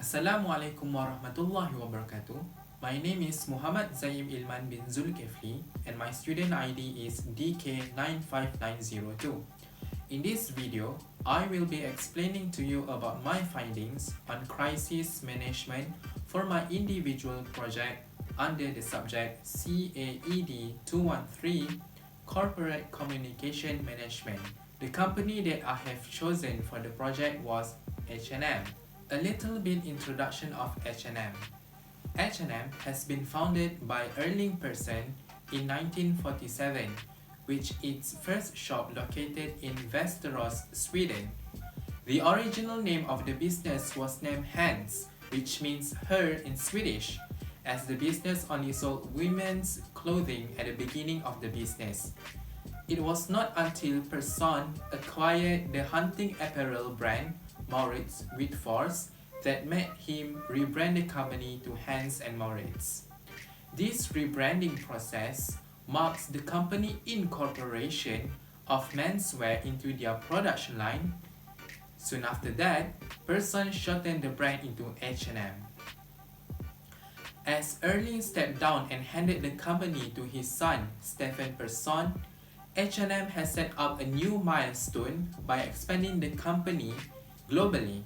Assalamualaikum warahmatullahi wabarakatuh. My name is Muhammad Zaim Ilman bin Zulkifli and my student ID is DK95902. In this video, I will be explaining to you about my findings on crisis management for my individual project under the subject CAED213 Corporate Communication Management. The company that I have chosen for the project was H&M. A little bit introduction of H&M. H&M has been founded by Erling Persson in 1947, which its first shop located in Västerås, Sweden. The original name of the business was named Hans, which means her in Swedish, as the business only sold women's clothing at the beginning of the business. It was not until Persson acquired the hunting apparel brand Maurits with force that made him rebrand the company to Hans and Maurits. This rebranding process marks the company incorporation of menswear into their production line. Soon after that, Persson shortened the brand into H&M. As Erling stepped down and handed the company to his son, Stefan Persson, H&M has set up a new milestone by expanding the company globally.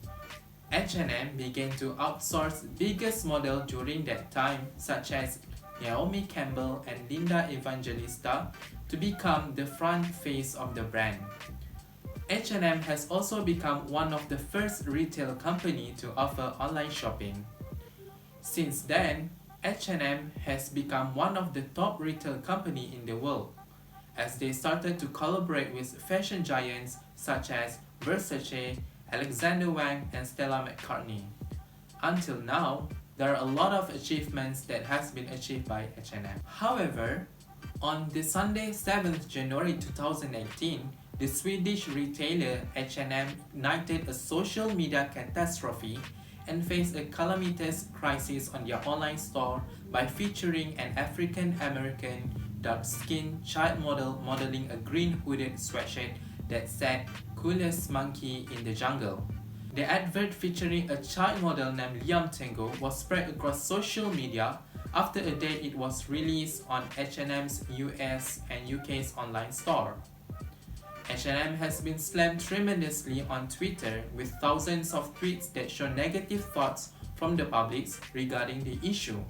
H&M began to outsource biggest models during that time, such as Naomi Campbell and Linda Evangelista, to become the front face of the brand. H&M has also become one of the first retail company to offer online shopping. Since then, H&M has become one of the top retail company in the world, as they started to collaborate with fashion giants such as Versace, Alexander Wang, and Stella McCartney. Until now, there are a lot of achievements that has been achieved by H&M. However, on the Sunday 7th January 2018, the Swedish retailer H&M ignited a social media catastrophe and faced a calamitous crisis on their online store by featuring an African-American dark-skinned child model modeling a green hooded sweatshirt that said "Coolest monkey in the jungle." The advert featuring a child model named Liam Tango was spread across social media after a day it was released on H&M's US and UK's online store. H&M has been slammed tremendously on Twitter with thousands of tweets that show negative thoughts from the public regarding the issue.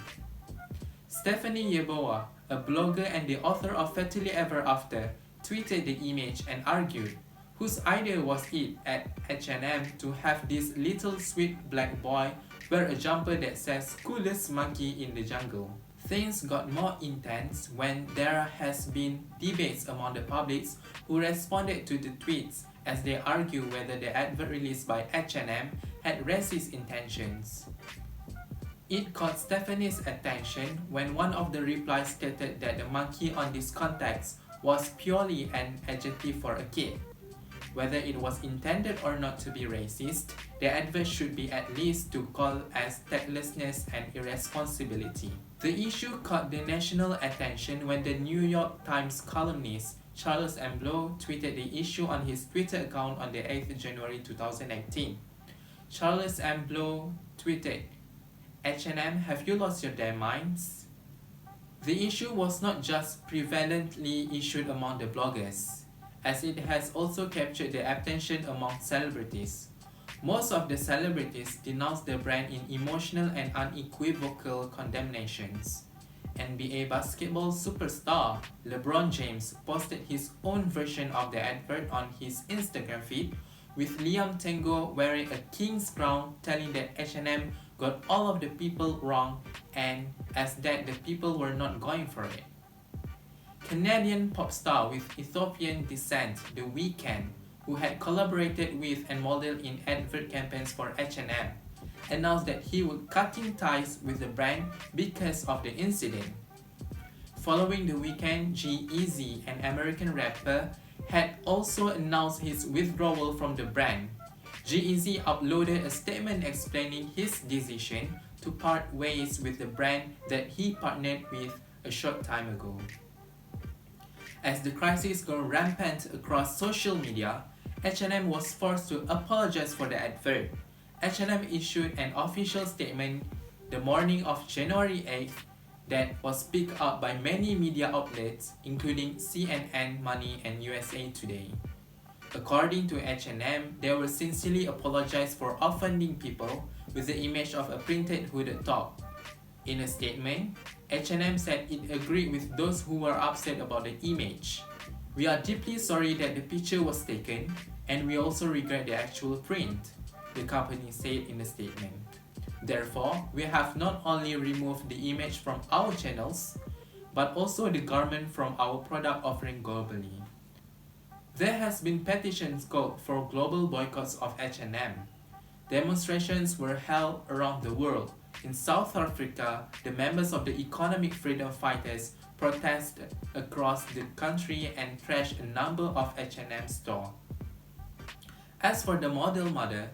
Stephanie Yeboah, a blogger and the author of Fattily Ever After, tweeted the image and argued, whose idea was it at H&M to have this little sweet black boy wear a jumper that says "Coolest monkey in the jungle." Things got more intense when there has been debates among the public who responded to the tweets as they argue whether the advert released by H&M had racist intentions. It caught Stephanie's attention when one of the replies stated that the monkey on this context was purely an adjective for a kid. Whether it was intended or not to be racist, the advert should be at least to call as tactlessness and irresponsibility. The issue caught the national attention when the New York Times columnist Charles Amblow tweeted the issue on his Twitter account on the 8th January 2018. Charles Amblow tweeted, "H&M, have you lost your damn minds?" The issue was not just prevalently issued among the bloggers, as it has also captured the attention among celebrities. Most of the celebrities denounced the brand in emotional and unequivocal condemnations. NBA basketball superstar LeBron James posted his own version of the advert on his Instagram feed, with Liam Tango wearing a king's crown, telling that H&M got all of the people wrong and as that the people were not going for it. Canadian pop star with Ethiopian descent, The Weeknd, who had collaborated with and modeled in advert campaigns for H&M, announced that he would cutting ties with the brand because of the incident. Following The Weeknd, G-Eazy, an American rapper, had also announced his withdrawal from the brand. G-Eazy uploaded a statement explaining his decision to part ways with the brand that he partnered with a short time ago. As the crisis grew rampant across social media, H&M was forced to apologize for the advert, H&M issued an official statement the morning of January 8th that was picked up by many media outlets including CNN, Money and USA Today. According to H&M, they will sincerely apologize for offending people with the image of a printed hooded top. In a statement, H&M said it agreed with those who were upset about the image. "We are deeply sorry that the picture was taken, and we also regret the actual print," the company said in the statement. "Therefore, we have not only removed the image from our channels, but also the garment from our product offering globally." There has been petitions called for global boycotts of H&M. Demonstrations were held around the world. In South Africa, the members of the economic freedom fighters protested across the country and trashed a number of H&M stores. As for the model mother,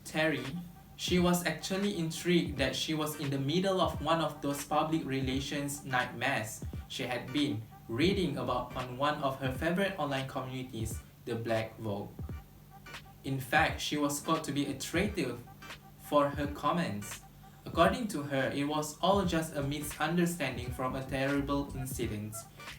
Terry, she was actually intrigued that she was in the middle of one of those public relations nightmares she had been reading about on one of her favorite online communities, the Black Vogue. In fact, she was called to be a traitor for her comments. According to her, it was all just a misunderstanding from a terrible incident.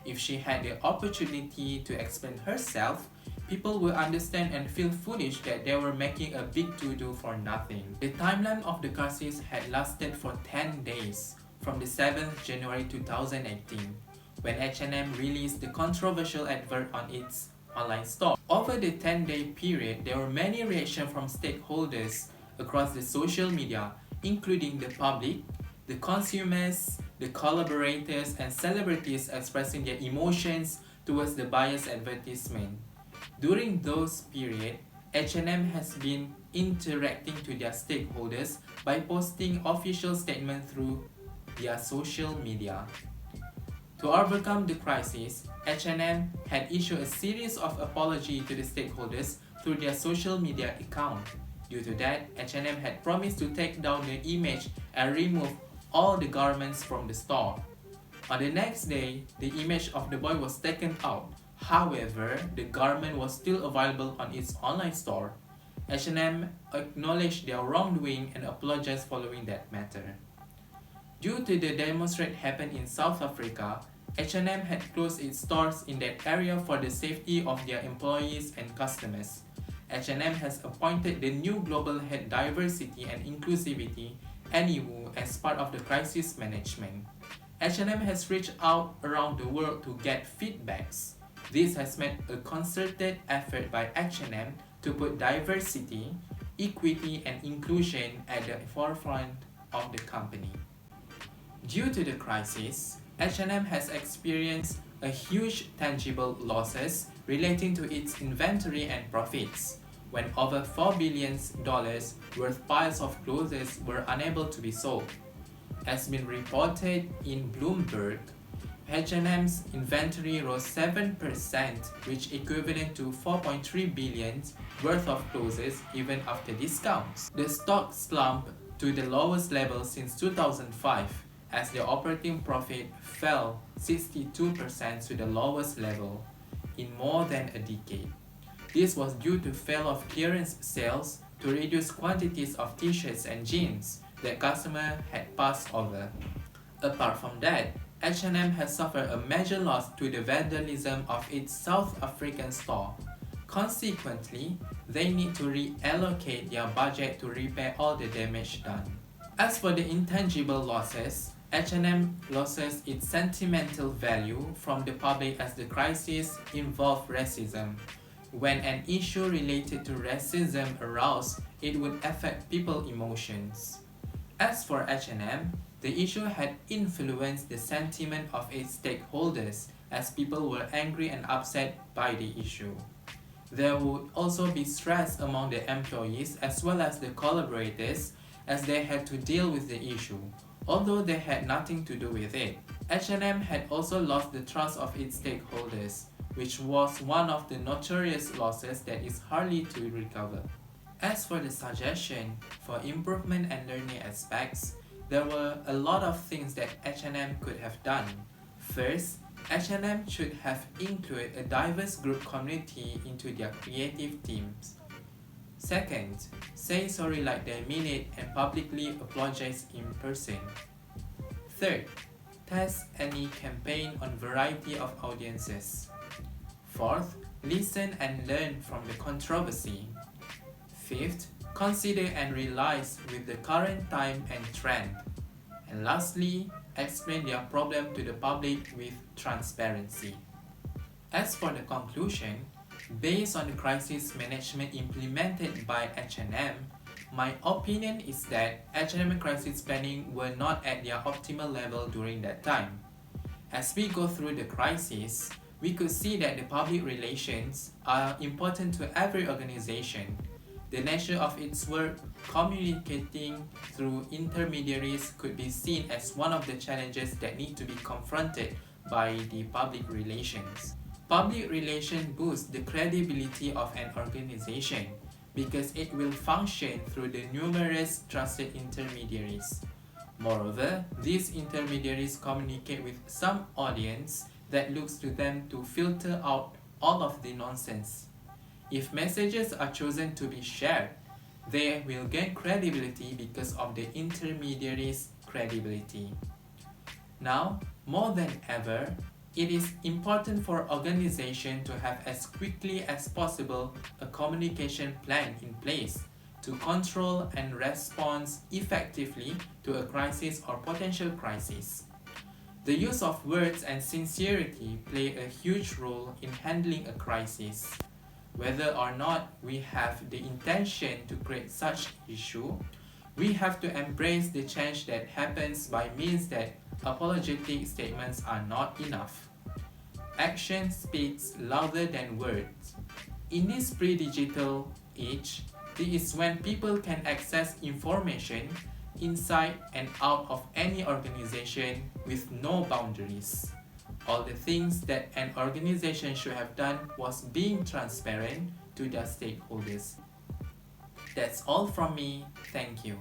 If she had the opportunity to explain herself, people will understand and feel foolish that they were making a big to-do for nothing. The timeline of the crisis had lasted for 10 days, from the 7th January 2018, when H&M released the controversial advert on its online store. Over the 10-day period, there were many reactions from stakeholders across the social media, including the public, the consumers, the collaborators, and celebrities expressing their emotions towards the biased advertisement. During those periods, H&M has been interacting to their stakeholders by posting official statements through their social media. To overcome the crisis, H&M had issued a series of apologies to the stakeholders through their social media account. Due to that, H&M had promised to take down the image and remove all the garments from the store. On the next day, the image of the boy was taken out. However, the garment was still available on its online store. H&M acknowledged their wrongdoing and apologized following that matter. Due to the demonstration happened in South Africa, H&M had closed its stores in that area for the safety of their employees and customers. H&M has appointed the new Global Head Diversity and Inclusivity, Annie Wu, as part of the crisis management. H&M has reached out around the world to get feedbacks. This has made a concerted effort by H&M to put diversity, equity, and inclusion at the forefront of the company. Due to the crisis, H&M has experienced a huge tangible losses relating to its inventory and profits, when over $4 billion worth piles of clothes were unable to be sold. As been reported in Bloomberg, H&M's inventory rose 7%, which equivalent to $4.3 billion worth of clothes even after discounts. The stock slumped to the lowest level since 2005, as the operating profit fell 62% to the lowest level in more than a decade. This was due to fail of clearance sales to reduce quantities of t-shirts and jeans that customers had passed over. Apart from that, H&M has suffered a major loss to the vandalism of its South African store. Consequently, they need to reallocate their budget to repair all the damage done. As for the intangible losses, H&M loses its sentimental value from the public as the crisis involved racism. When an issue related to racism arose, it would affect people's emotions. As for H&M, the issue had influenced the sentiment of its stakeholders as people were angry and upset by the issue. There would also be stress among the employees as well as the collaborators as they had to deal with the issue, although they had nothing to do with it. H&M had also lost the trust of its stakeholders, which was one of the notorious losses that is hardly to recover. As for the suggestion for improvement and learning aspects, there were a lot of things that H&M could have done. First, H&M should have included a diverse group community into their creative teams. Second, say sorry like they mean it and publicly apologize in person. Third, test any campaign on variety of audiences. Fourth, listen and learn from the controversy. Fifth, consider and realize with the current time and trend. And lastly, explain their problem to the public with transparency. As for the conclusion, based on the crisis management implemented by H&M, my opinion is that H&M crisis planning were not at their optimal level during that time. As we go through the crisis, we could see that the public relations are important to every organization. The nature of its work, communicating through intermediaries, could be seen as one of the challenges that need to be confronted by the public relations. Public relations boosts the credibility of an organization because it will function through the numerous trusted intermediaries. Moreover, these intermediaries communicate with some audience that looks to them to filter out all of the nonsense. If messages are chosen to be shared, they will gain credibility because of the intermediaries' credibility. Now, more than ever, it is important for organizations to have as quickly as possible a communication plan in place to control and respond effectively to a crisis or potential crisis. The use of words and sincerity play a huge role in handling a crisis. Whether or not we have the intention to create such issue, we have to embrace the change that happens by means that apologetic statements are not enough. Action speaks louder than words. In this pre-digital age, this is when people can access information inside and out of any organization with no boundaries. All the things that an organization should have done was being transparent to their stakeholders. That's all from me. Thank you.